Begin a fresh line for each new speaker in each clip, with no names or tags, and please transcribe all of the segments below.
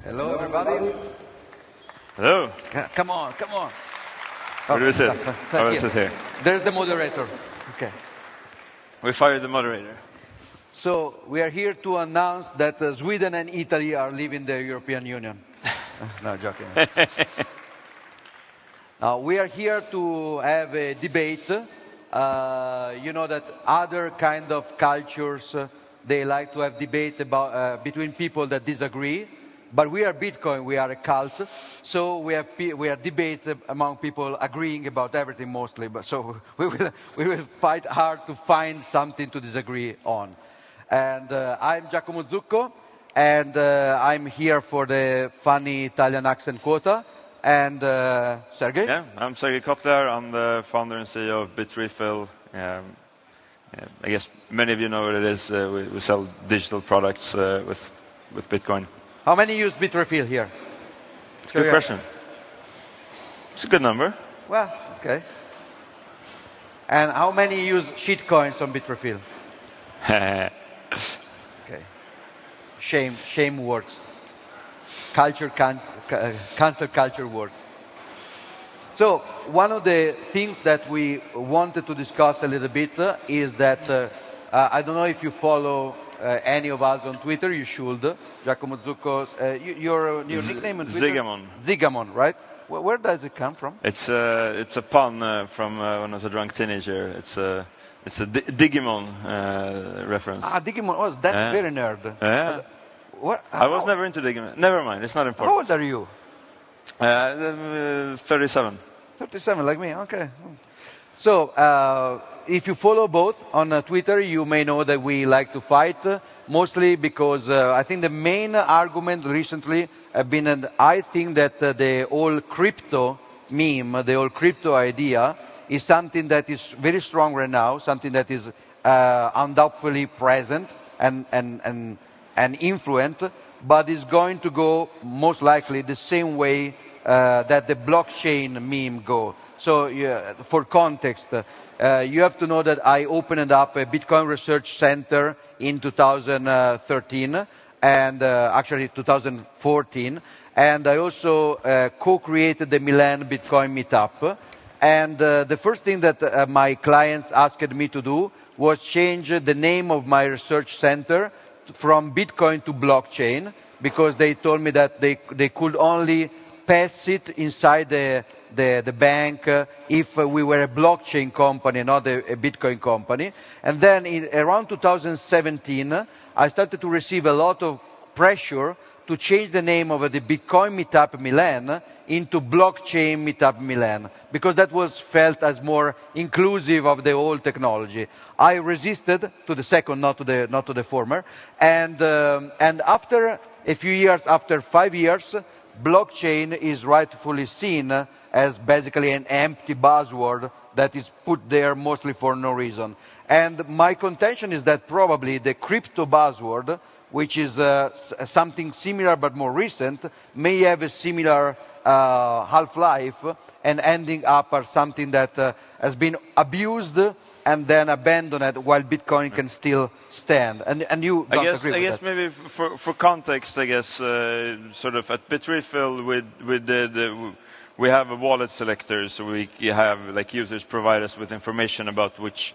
Hello, everybody.
Hello.
Come on, come on.
Where do we sit? I will sit here.
There's the moderator. Okay.
We fired the moderator.
So we are here to announce that Sweden and Italy are leaving the European Union. No, joking. Now, we are here to have a debate. You know that other kind of cultures, they like to have debate about, between people that disagree. But we are Bitcoin, we are a cult, so we have debates among people agreeing about everything mostly. But so we will fight hard to find something to disagree on. And I'm Giacomo Zucco, and I'm here for the funny Italian accent quota. And Sergej?
Yeah, I'm Sergej Kotliar. I'm the founder and CEO of Bitrefill. I guess many of you know what it is. We sell digital products with Bitcoin.
How many use Bitrefill here?
Good question. It's a good number.
Well, okay. And how many use shitcoins on Bitrefill? Okay. Shame words. Cancel culture words. So one of the things that we wanted to discuss a little bit is that I don't know if you follow any of us on Twitter. You should. Giacomo Zucco. Your nickname on Twitter?
Zigamon.
Zigamon, right? Where does it come from?
It's a pun from when I was a drunk teenager. It's a Digimon reference.
Ah, Digimon. Oh, that's very nerd.
Yeah. I was never into Digimon. Never mind. It's not important.
How old are you?
37.
37, like me. Okay. So, if you follow both on Twitter, you may know that we like to fight, mostly because I think the main argument recently have been, and I think that the whole crypto meme, the whole crypto idea, is something that is very strong right now, something that is undoubtedly present and influent, but is going to go most likely the same way that the blockchain meme go. So, for context, you have to know that I opened up a Bitcoin Research Center in 2013, and actually 2014, and I also co-created the Milan Bitcoin Meetup. And the first thing that my clients asked me to do was change the name of my research center from Bitcoin to blockchain, because they told me that they could only pass it inside the bank if we were a blockchain company, not a Bitcoin company. And then around 2017, I started to receive a lot of pressure to change the name of the Bitcoin Meetup Milan into Blockchain Meetup Milan, because that was felt as more inclusive of the old technology. I resisted to the second, not to the former. And after a few years, after 5 years, blockchain is rightfully seen as basically an empty buzzword that is put there mostly for no reason. And my contention is that probably the crypto buzzword, which is something similar but more recent, may have a similar half-life and ending up as something that has been abused and then abandoned while Bitcoin can still stand. And you don't agree with that?
I guess maybe for context, I guess sort of at Bitrefill we have a wallet selector, so we have like users provide us with information about which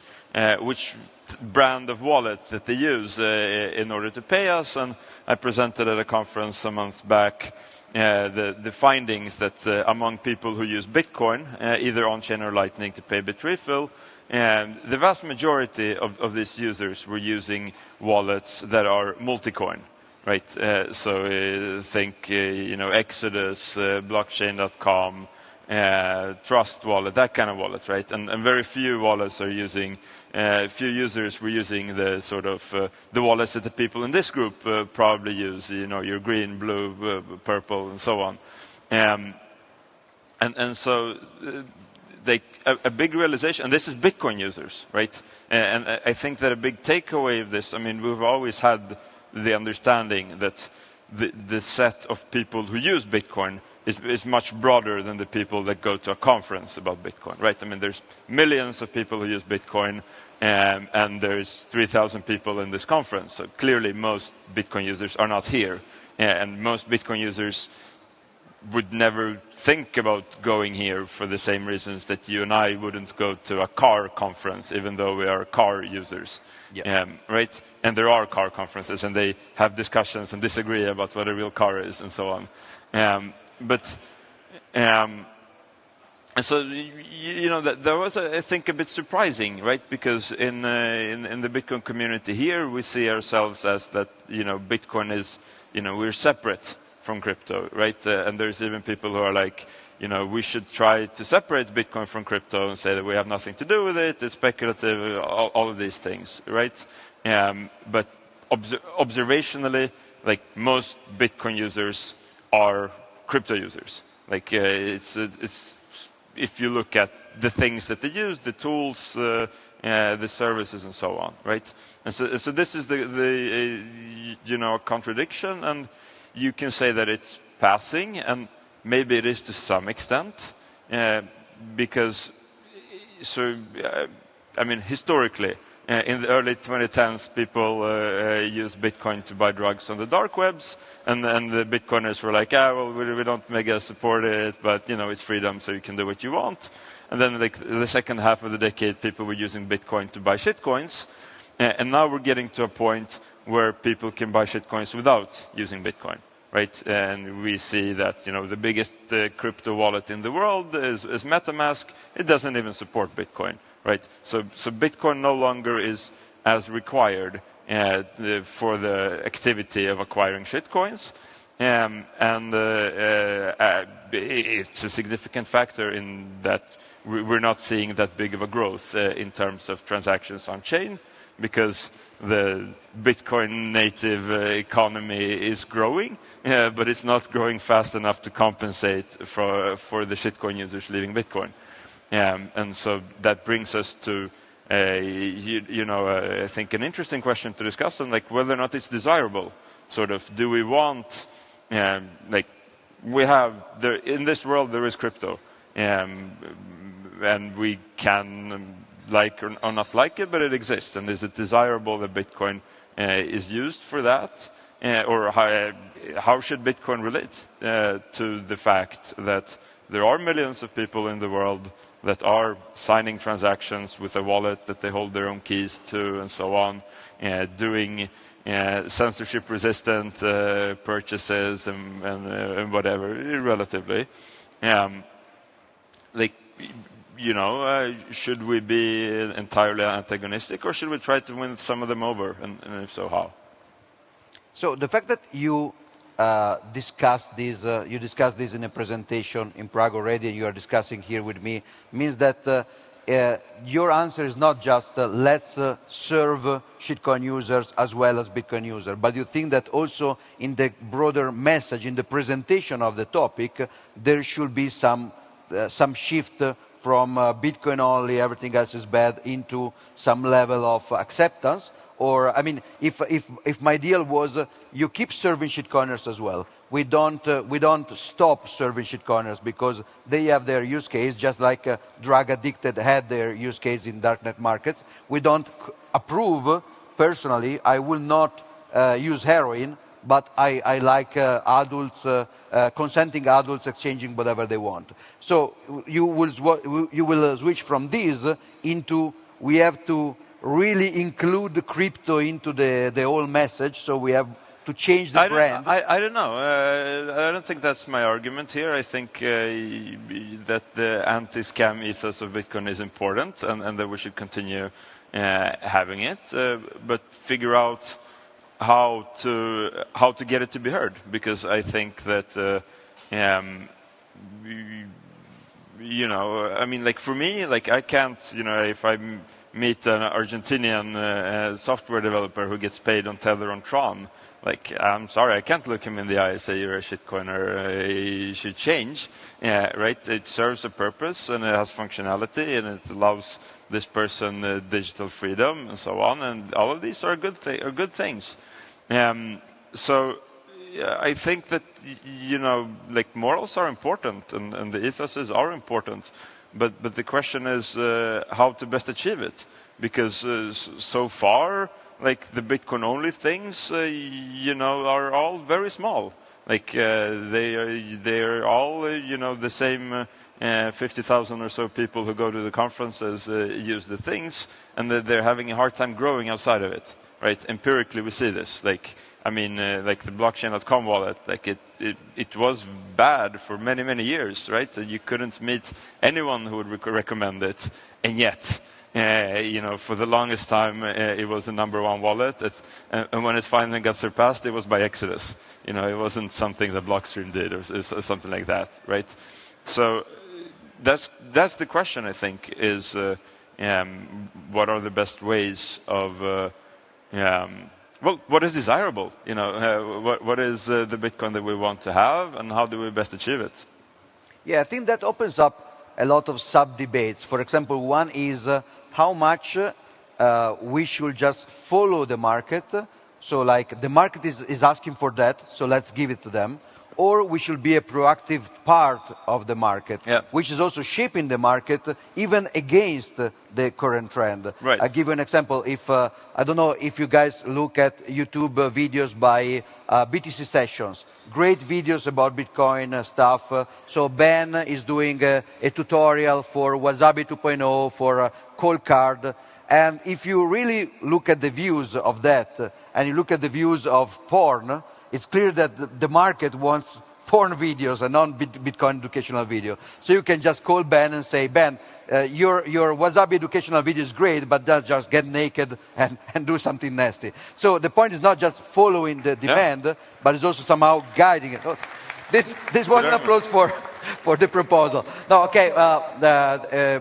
brand of wallet that they use in order to pay us. And I presented at a conference a month back the findings that among people who use Bitcoin, either on-chain or Lightning, to pay Bitrefill, the vast majority of these users were using wallets that are multi-coin. Right, so think Exodus, blockchain.com, Trust Wallet, that kind of wallet, right? And very few wallets are using, few users were using the sort of the wallets that the people in this group probably use. Your green, blue, purple, and so on. And so a big realization, and this is Bitcoin users, right? And I think that a big takeaway of this, I mean, we've always had the understanding that the set of people who use Bitcoin is much broader than the people that go to a conference about Bitcoin, right? I mean, there's millions of people who use Bitcoin, and there's 3,000 people in this conference. So clearly most Bitcoin users are not here. and most Bitcoin users would never think about going here for the same reasons that you and I wouldn't go to a car conference, even though we are car users, right? And there are car conferences, and they have discussions and disagree about what a real car is and so on. And so, that was, I think, a bit surprising, right? Because in the Bitcoin community here, we see ourselves as that, Bitcoin is, we're separate from crypto, right? And there's even people who are like, we should try to separate Bitcoin from crypto and say that we have nothing to do with it, it's speculative, all of these things, right? But observationally, like most Bitcoin users are crypto users. Like it's if you look at the things that they use, the tools, the services, and so on, right? And so this is the contradiction, and you can say that it's passing, and maybe it is to some extent, because historically, in the early 2010s, people used Bitcoin to buy drugs on the dark webs, and the Bitcoiners were like, we don't mega support it, but it's freedom, so you can do what you want. And then, like the second half of the decade, people were using Bitcoin to buy shitcoins, and now we're getting to a point where people can buy shitcoins without using Bitcoin, right? And we see that the biggest crypto wallet in the world is MetaMask. It doesn't even support Bitcoin. Right, so Bitcoin no longer is as required for the activity of acquiring shitcoins, and it's a significant factor in that we're not seeing that big of a growth in terms of transactions on chain, because the Bitcoin native economy is growing, but it's not growing fast enough to compensate for the shitcoin users leaving Bitcoin. And so that brings us to, I think an interesting question to discuss, on like whether or not it's desirable. Sort of, do we want, we have in this world there is crypto, and we can like or not like it, but it exists. And is it desirable that Bitcoin is used for that, or how should Bitcoin relate to the fact that there are millions of people in the world that are signing transactions with a wallet that they hold their own keys to and so on, doing censorship-resistant purchases and whatever, relatively. Should we be entirely antagonistic, or should we try to win some of them over, and if so, how?
So the fact that you discussed this in a presentation in Prague already, and you are discussing here with me, means that your answer is not just let's serve shitcoin users as well as Bitcoin users, but you think that also in the broader message, in the presentation of the topic, there should be some shift from Bitcoin only, everything else is bad, into some level of acceptance. Or, I mean, if my deal was you keep serving shitcoiners as well, we don't stop serving shitcoiners because they have their use case, just like drug addicted had their use case in darknet markets. We don't approve, personally, I will not use heroin, but I like adults, consenting adults exchanging whatever they want. So you will switch from this into, we have to really include the crypto into the whole message, so we have to change the brand.
I don't know. I don't think that's my argument here. I think that the anti-scam ethos of Bitcoin is important, and that we should continue having it, but figure out how to get it to be heard, because I think that I mean, like for me, like I can't, if I meet an Argentinian software developer who gets paid on Tether on Tron, like, I'm sorry, I can't look him in the eye and say you're a shitcoiner, you should change. Right? It serves a purpose, and it has functionality, and it allows this person digital freedom and so on, and all of these are good things. So I think that, like morals are important, and the ethoses are important, but the question is how to best achieve it, because so far like the Bitcoin-only things, are all very small. Like they are all, the same 50,000 or so people who go to the conferences use the things, and they're having a hard time growing outside of it, right? Empirically, we see this. Like the blockchain.com wallet, like it was bad for many, many years, right? You couldn't meet anyone who would recommend it, and yet, for the longest time, it was the #1 wallet. And when it finally got surpassed, it was by Exodus. It wasn't something that Blockstream did or something like that, right? So that's the question, I think, is what are the best ways of what is desirable? What is the Bitcoin that we want to have, and how do we best achieve it?
Yeah, I think that opens up a lot of sub-debates. For example, one is how much we should just follow the market. So like the market is asking for that, so let's give it to them. Or we should be a proactive part of the market, which is also shaping the market even against the current trend.
Right.
I'll give you an example. If I don't know if you guys look at YouTube videos by BTC Sessions, great videos about Bitcoin stuff. So Ben is doing a tutorial for Wasabi 2.0 for Cold Card. And if you really look at the views of that, and you look at the views of porn, it's clear that the market wants porn videos and non-Bitcoin educational video. So you can just call Ben and say, Ben, your Wasabi educational video is great, but just get naked and do something nasty. So the point is not just following the demand, but it's also somehow guiding it. Oh, this was an applause for the proposal. No, okay,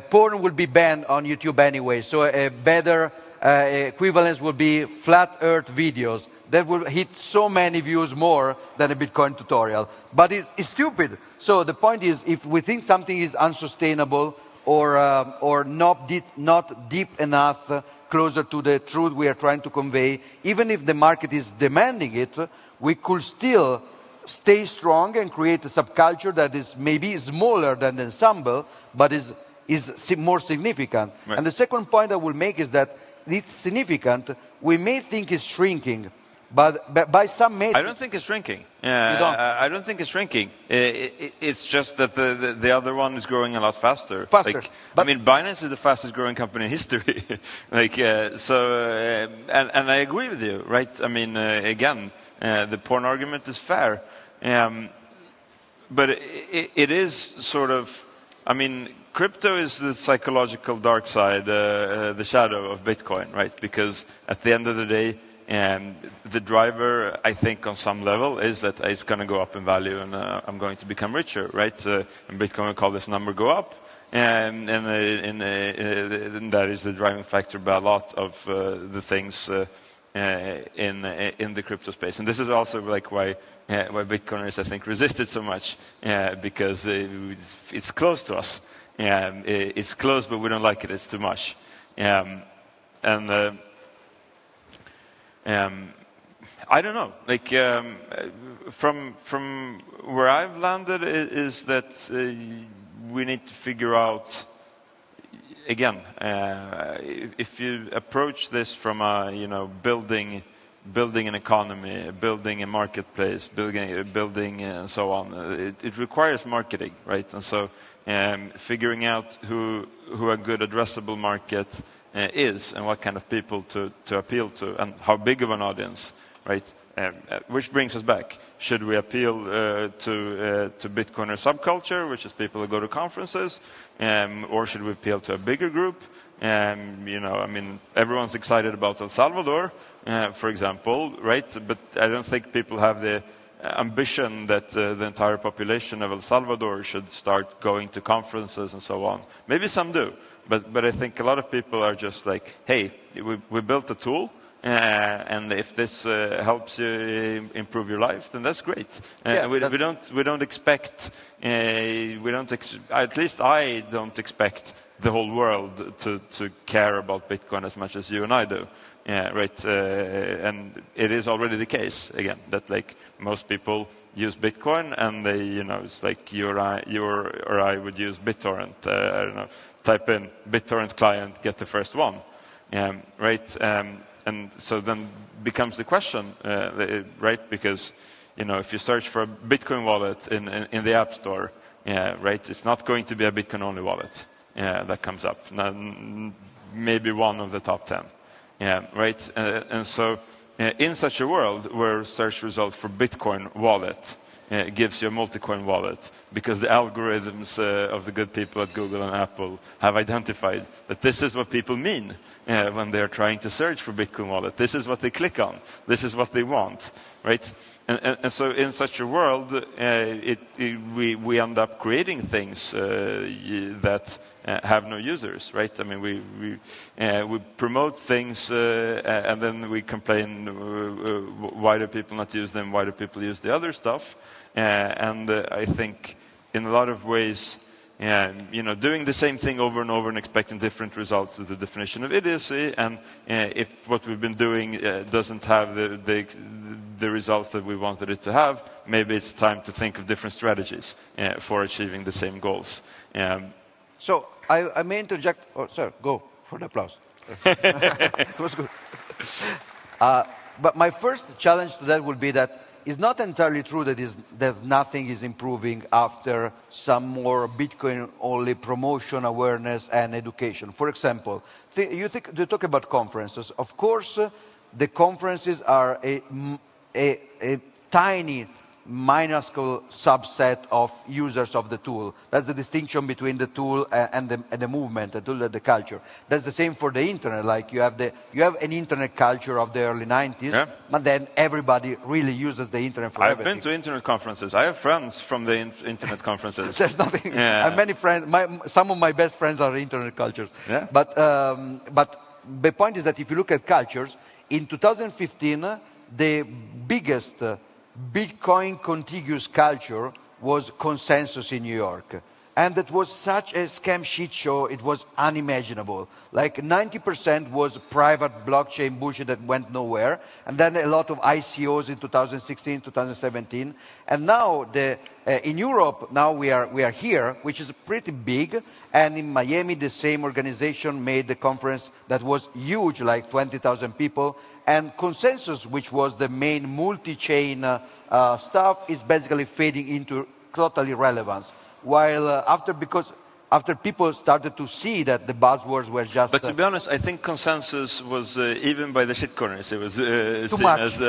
porn will be banned on YouTube anyway, so a better equivalence will be flat earth videos. That will hit so many views more than a Bitcoin tutorial. But it's stupid. So the point is, if we think something is unsustainable or not deep enough, closer to the truth we are trying to convey, even if the market is demanding it, we could still stay strong and create a subculture that is maybe smaller than the ensemble, but is more significant. Right. And the second point I will make is that it's significant. We may think it's shrinking, but by some measure...
I don't think it's shrinking. I don't think it's shrinking. It's just that the other one is growing a lot faster. Like, I mean, Binance is the fastest growing company in history. And I agree with you, right? I mean, again, the porn argument is fair. But it is sort of... I mean, crypto is the psychological dark side, the shadow of Bitcoin, right? Because at the end of the day, the driver, I think, on some level, is that it's going to go up in value, and I'm going to become richer, right? And Bitcoin will call this number go up, and that is the driving factor by a lot of the things in the crypto space. And this is also like why Bitcoiners, I think, resist it so much, because it's close to us. It's close, but we don't like it. It's too much. I don't know. Like from where I've landed is that we need to figure out again if you approach this from a building an economy, building a marketplace, building and so on. It requires marketing, right? And so figuring out who a good addressable market is and what kind of people to appeal to and how big of an audience, right? Which brings us back. Should we appeal to Bitcoiner subculture, which is people who go to conferences, or should we appeal to a bigger group? I mean, everyone's excited about El Salvador, for example, right? But I don't think people have the ambition that the entire population of El Salvador should start going to conferences and so on. Maybe some do. But I think a lot of people are just like, hey, we built a tool, and if this helps you improve your life, then that's great. We don't expect, at least I don't expect the whole world to care about Bitcoin as much as you and I do. Right? And it is already the case, again, that like most people use Bitcoin, and they, it's like you or I would use BitTorrent. I don't know, type in BitTorrent client, get the first one, right? And and so then becomes the question, right? Because if you search for a Bitcoin wallet in the App Store, right, it's not going to be a Bitcoin only wallet that comes up. Maybe one of the top 10, right? And so in such a world where search results for Bitcoin wallet gives you a multi-coin wallet, because the algorithms of the good people at Google and Apple have identified that this is what people mean when they're trying to search for Bitcoin wallet. This is what they click on. This is what they want, right? And so in such a world, we end up creating things that have no users, right? I mean, we promote things and then we complain, why do people not use them? Why do people use the other stuff? And I think in a lot of ways, doing the same thing over and over and expecting different results is the definition of idiocy. And if what we've been doing doesn't have the results that we wanted it to have, maybe it's time to think of different strategies for achieving the same goals.
So I may interject. Oh, sir, go for the applause. It was good. But my first challenge to that would be that it's not entirely true that there's nothing is improving after some more Bitcoin-only promotion, awareness, and education. For example, you talk about conferences. Of course, the conferences are a tiny, minuscule subset of users of the tool. That's the distinction between the tool and the movement, the tool and the culture. That's the same for the internet. Like you have an internet culture of the early 90s, but then everybody really uses the internet for everything.
I've been to internet conferences. I have friends from the internet conferences.
There's nothing. I have many friends. Some of my best friends are internet cultures.
Yeah.
But the point is that if you look at cultures, in 2015, the biggest Bitcoin contiguous culture was Consensus in New York. And that was such a scam shit show, it was unimaginable. Like 90% was private blockchain bullshit that went nowhere. And then a lot of ICOs in 2016, 2017. And now in Europe, now we are here, which is pretty big. And in Miami, the same organization made the conference that was huge, like 20,000 people. And Consensus, which was the main multi-chain stuff, is basically fading into total irrelevance. While after people started to see that the buzzwords were just...
But to be honest, I think Consensus was, even by the shitcoiners, it was seen
much.
as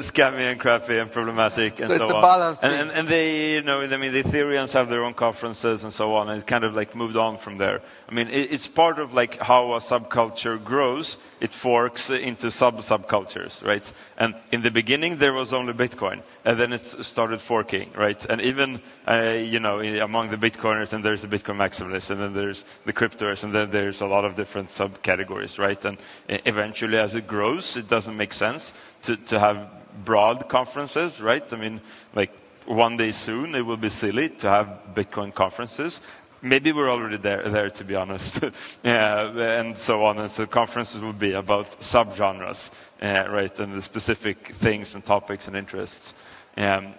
scammy and crappy and problematic and so
it's
on.
a balance
And they, the Ethereans have their own conferences and so on, and it kind of like moved on from there. I mean, it's part of like how a subculture grows. It forks into subcultures, right? And in the beginning, there was only Bitcoin, and then it started forking, right? And even, among the Bitcoiners, and there's the Bitcoin maximalists, and then there's the cryptoers, and then there's a lot of different subcategories, right? And eventually, as it grows, it doesn't make sense to have broad conferences, right? I mean, like one day soon, it will be silly to have Bitcoin conferences. Maybe we're already there, to be honest, and so on. And so conferences will be about subgenres, right, and the specific things and topics and interests.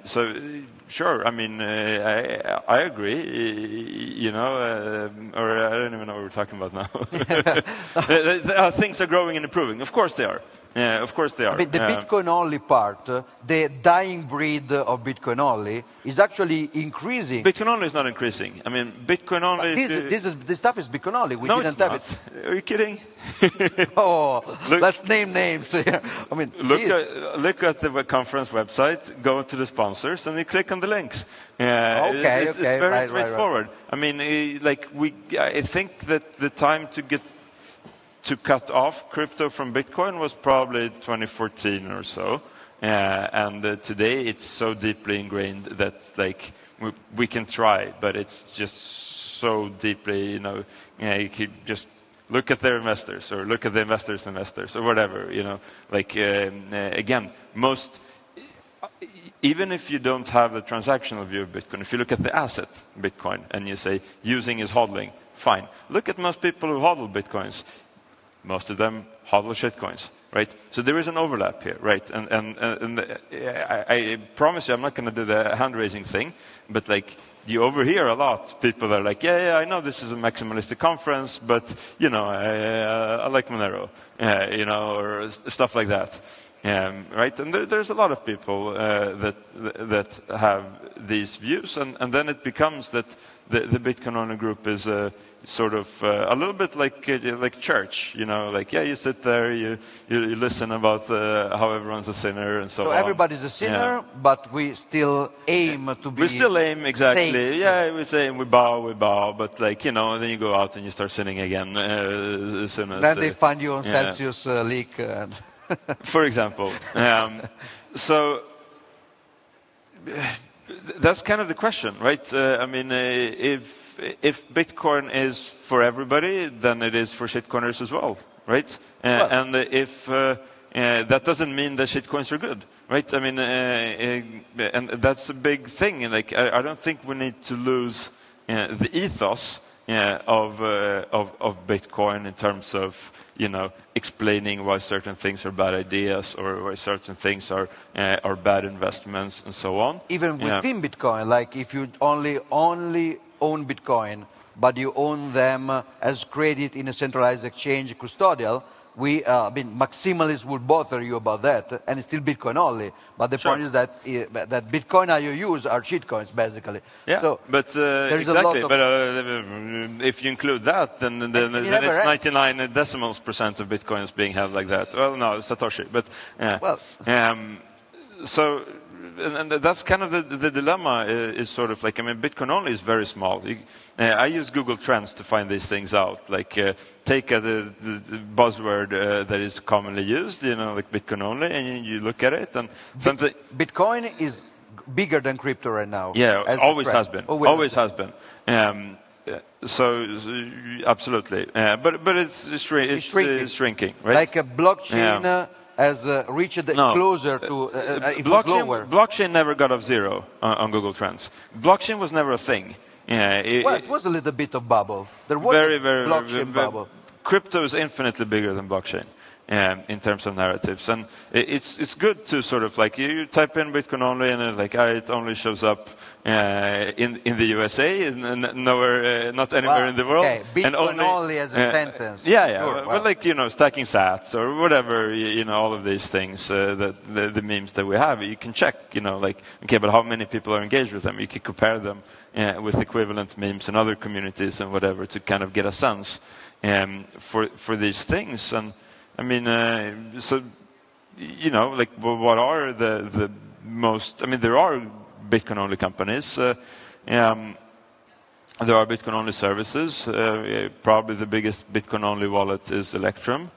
So, sure, I mean, I agree, or I don't even know what we're talking about now. Things are growing and improving. Of course they are. Yeah, of course they are.
But the Bitcoin-only part, the dying breed of Bitcoin-only, is actually increasing.
Bitcoin-only is not increasing. I mean, Bitcoin-only...
This stuff is Bitcoin-only. We
no,
didn't have it.
Are you kidding?
Let's name names here. I mean,
look at the conference website, go to the sponsors, and you click on the links. It's very straightforward. Right. I mean, I think that the time to cut off crypto from Bitcoin was probably 2014 or so. And today it's so deeply ingrained that we can try, but it's just so deeply, you could just look at their investors or look at the investors' or whatever, again, even if you don't have the transactional view of Bitcoin, if you look at the asset Bitcoin and you say using is hodling, fine. Look at most people who hodl Bitcoins. most of them hodl shitcoins, right? So there is an overlap here, right? And I promise you, I'm not going to do the hand-raising thing, but like, you overhear a lot. People are like, yeah, I know this is a maximalistic conference, but, you know, I like Monero, you know, or stuff like that. Right? And there's a lot of people that have these views, and then it becomes that the Bitcoin-only group is sort of a little bit like church, you know, like, yeah, you sit there, you listen about how everyone's a sinner and so on.
So everybody's a sinner, but we still aim to be.
We still aim, exactly.
saints.
Yeah, we say we bow, but like, you know, then you go out and you start sinning again as soon as.
Then they find you on Celsius leak. And
for example. So that's kind of the question, right? I mean, if Bitcoin is for everybody, then it is for shitcoiners as well, right? And if that doesn't mean that shitcoins are good, right? I mean, and that's a big thing. Like, I don't think we need to lose the ethos of Bitcoin in terms of, you know, explaining why certain things are bad ideas or why certain things are bad investments and so on.
Even within Bitcoin, like if you only own Bitcoin, but you own them as credit in a centralized exchange custodial, I mean, maximalists will bother you about that, and it's still Bitcoin only. But the point is that Bitcoin IOUs are shitcoins, basically.
Yeah,
so
but exactly. But if you include that, then it's 99 decimals % of Bitcoins being held like that. Well, no, Satoshi, but so. And that's kind of the dilemma is sort of like, I mean, Bitcoin only is very small. I use Google Trends to find these things out. Like, take the buzzword that is commonly used, you know, like Bitcoin only, and you look at it, and something.
Bitcoin is bigger than crypto right now.
Yeah, always has been. Always has been. So absolutely, but it's shrinking, right?
Like a blockchain. Has reached closer to
blockchain never got off zero on Google Trends. Blockchain was never a thing.
It was a little bit of bubble. There was a blockchain bubble.
Crypto is infinitely bigger than blockchain in terms of narratives, and it's good to sort of like you type in Bitcoin only, and it's like it only shows up in the USA and nowhere, not anywhere in the world.
Okay, Bitcoin only as a sentence.
Yeah. Sure, but like, you know, stacking sats or whatever, you know, all of these things, the memes that we have, you can check, you know, like, okay, but how many people are engaged with them? You can compare them with equivalent memes in other communities and whatever to kind of get a sense for these things. And I mean, so, you know, like, what are the most, I mean, there are Bitcoin-only companies. There are Bitcoin-only services. Probably the biggest Bitcoin-only wallet is Electrum.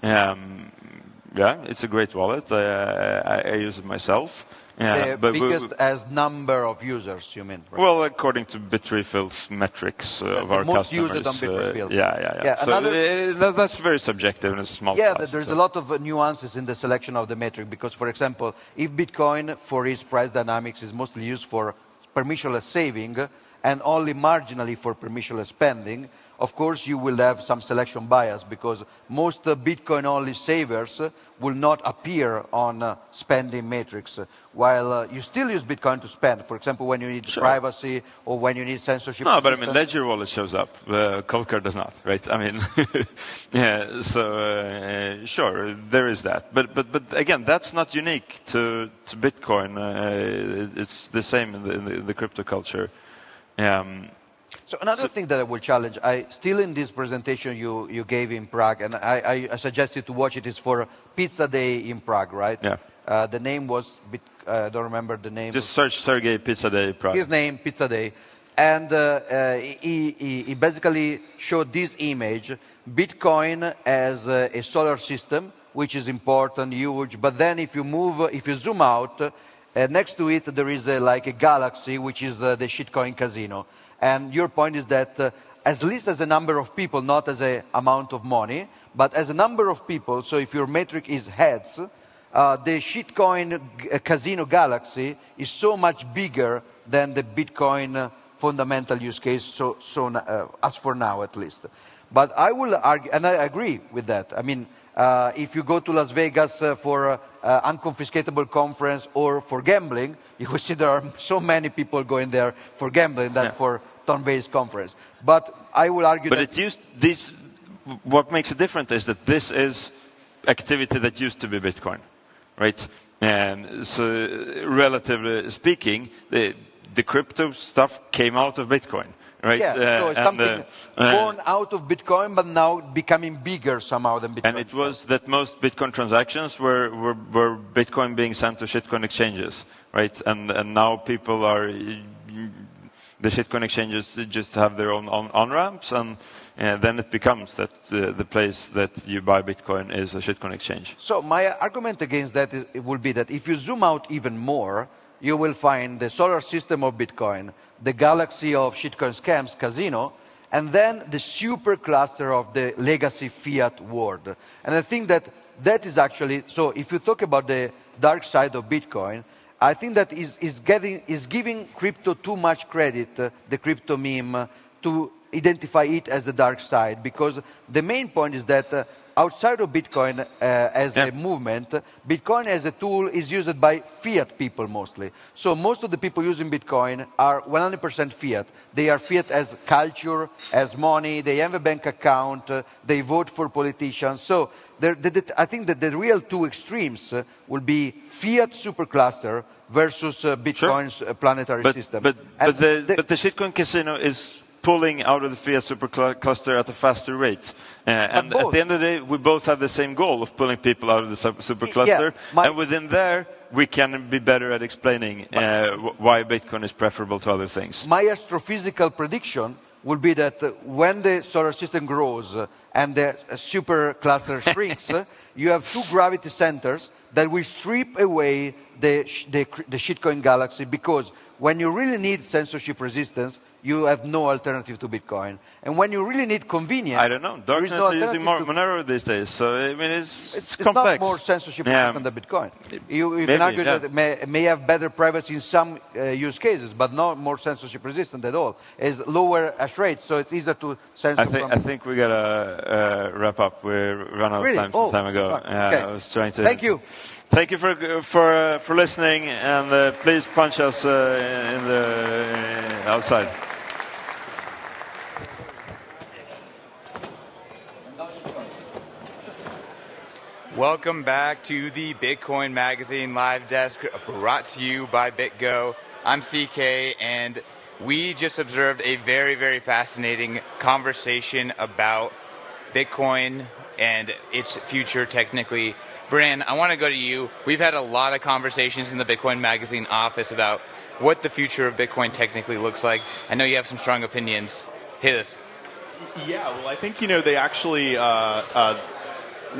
Yeah, it's a great wallet. I use it myself.
The biggest as number of users, you mean? Right?
Well, according to Bitrefill's metrics of our
most
customers.
Most used on Bitrefill.
Yeah. So that's very subjective and it's a small class,
there's a lot of nuances in the selection of the metric because, for example, if Bitcoin, for its price dynamics, is mostly used for permissionless saving and only marginally for permissionless spending, of course, you will have some selection bias because most Bitcoin-only savers will not appear on spending metrics, while you still use Bitcoin to spend. For example, when you need privacy or when you need censorship.
No, but I mean, Ledger Wallet shows up. Coldcard does not, right? I mean, yeah. So sure, there is that. But again, that's not unique to Bitcoin. It's the same in the crypto culture.
So another thing that I will challenge, still in this presentation you gave in Prague, and I suggest you to watch it, is for Pizza Day in Prague, right?
Yeah.
The name was, I don't remember the name.
Just search Sergej Pizza Day Prague.
His name, Pizza Day. And he basically showed this image, Bitcoin as a solar system, which is important, huge, but then if you zoom out, next to it there is like a galaxy, which is the shitcoin casino. And your point is that at least as a number of people, not as an amount of money, but as a number of people, so if your metric is heads, the shitcoin casino galaxy is so much bigger than the Bitcoin fundamental use case, as for now at least. But I will argue, and I agree with that. I mean, if you go to Las Vegas for unconfiscatable conference or for gambling, you will see there are so many people going there for gambling than for turn-based conference. But I will argue
that what makes it different is that this is activity that used to be Bitcoin, right? And so, relatively speaking, the crypto stuff came out of Bitcoin, right?
Yeah, so it's something born out of Bitcoin, but now becoming bigger somehow than Bitcoin.
And it was that most Bitcoin transactions were Bitcoin being sent to shitcoin exchanges, right? And now people are, the shitcoin exchanges just have their own on-ramps, and then it becomes that the place that you buy Bitcoin is a shitcoin exchange.
So my argument against that would be that if you zoom out even more, you will find the solar system of Bitcoin, the galaxy of shitcoin scams, casino, and then the super cluster of the legacy fiat world. And I think that is actually, so if you talk about the dark side of Bitcoin, I think that is giving crypto too much credit, the crypto meme, to identify it as the dark side, because the main point is that outside of Bitcoin as a movement, Bitcoin as a tool is used by fiat people mostly. So most of the people using Bitcoin are 100% fiat. They are fiat as culture, as money, they have a bank account, they vote for politicians. So I think that the real two extremes will be fiat supercluster versus Bitcoin's planetary system.
But the shitcoin casino is pulling out of the fiat supercluster at a faster rate. And at the end of the day, we both have the same goal of pulling people out of the supercluster. And within there, we can be better at explaining why Bitcoin is preferable to other things.
My astrophysical prediction would be that when the solar system grows and the supercluster shrinks, you have two gravity centers that will strip away the shitcoin galaxy, because when you really need censorship resistance, you have no alternative to Bitcoin. And when you really need convenience,
I don't know. Darkness is using Monero these days, so I mean it's complex.
It's not more censorship resistant than Bitcoin. You can argue that it may have better privacy in some use cases, but not more censorship resistant at all. It's lower hash rate, so it's easier to censor.
I think we gotta wrap up. We ran out of time some time ago.
Okay.
I was trying to.
Thank you.
Thank you for listening, and please punch us in the outside.
Welcome back to the Bitcoin Magazine Live Desk, brought to you by BitGo. I'm CK, and we just observed a very, very fascinating conversation about Bitcoin and its future technically. Bran, I want to go to you. We've had a lot of conversations in the Bitcoin Magazine office about what the future of Bitcoin technically looks like. I know you have some strong opinions. Hit us.
Yeah, well, I think, they actually...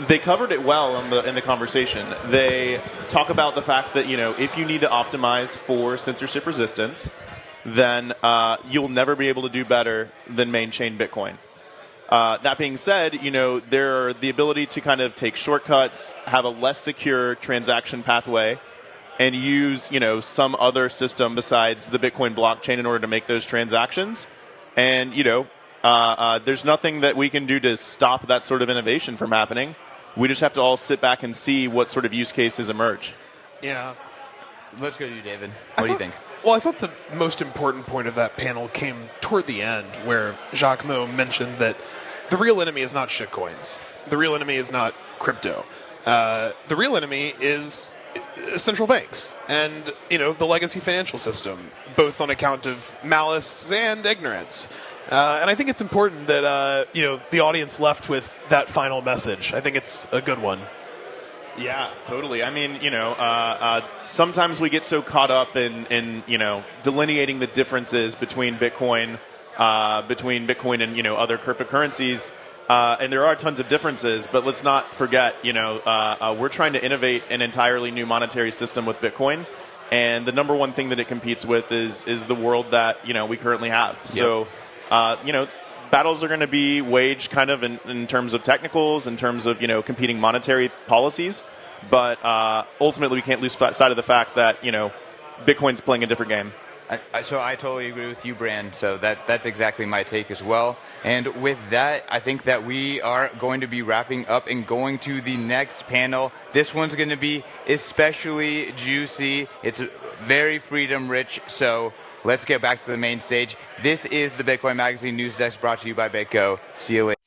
they covered it well in the conversation. They talk about the fact that, if you need to optimize for censorship resistance, then you'll never be able to do better than main chain Bitcoin. That being said, there are the ability to kind of take shortcuts, have a less secure transaction pathway, and use, some other system besides the Bitcoin blockchain in order to make those transactions. And, there's nothing that we can do to stop that sort of innovation from happening. We just have to all sit back and see what sort of use cases emerge.
Yeah.
Let's go to you, David. What do you think?
Well, I thought the most important point of that panel came toward the end, where Giacomo mentioned that the real enemy is not shitcoins. The real enemy is not crypto. The real enemy is central banks and, the legacy financial system, both on account of malice and ignorance. And I think it's important that, the audience left with that final message. I think it's a good one.
Yeah, totally. I mean, sometimes we get so caught up in delineating the differences between Bitcoin and, other cryptocurrencies. And there are tons of differences, but let's not forget, we're trying to innovate an entirely new monetary system with Bitcoin. And the number one thing that it competes with is the world that, we currently have. Yep. So, battles are going to be waged kind of in terms of technicals, in terms of, competing monetary policies. But ultimately, we can't lose sight of the fact that, Bitcoin's playing a different game.
So I totally agree with you, Brand. So that's exactly my take as well. And with that, I think that we are going to be wrapping up and going to the next panel. This one's going to be especially juicy. It's very freedom rich. So let's get back to the main stage. This is the Bitcoin Magazine News Desk brought to you by BitGo. See you later.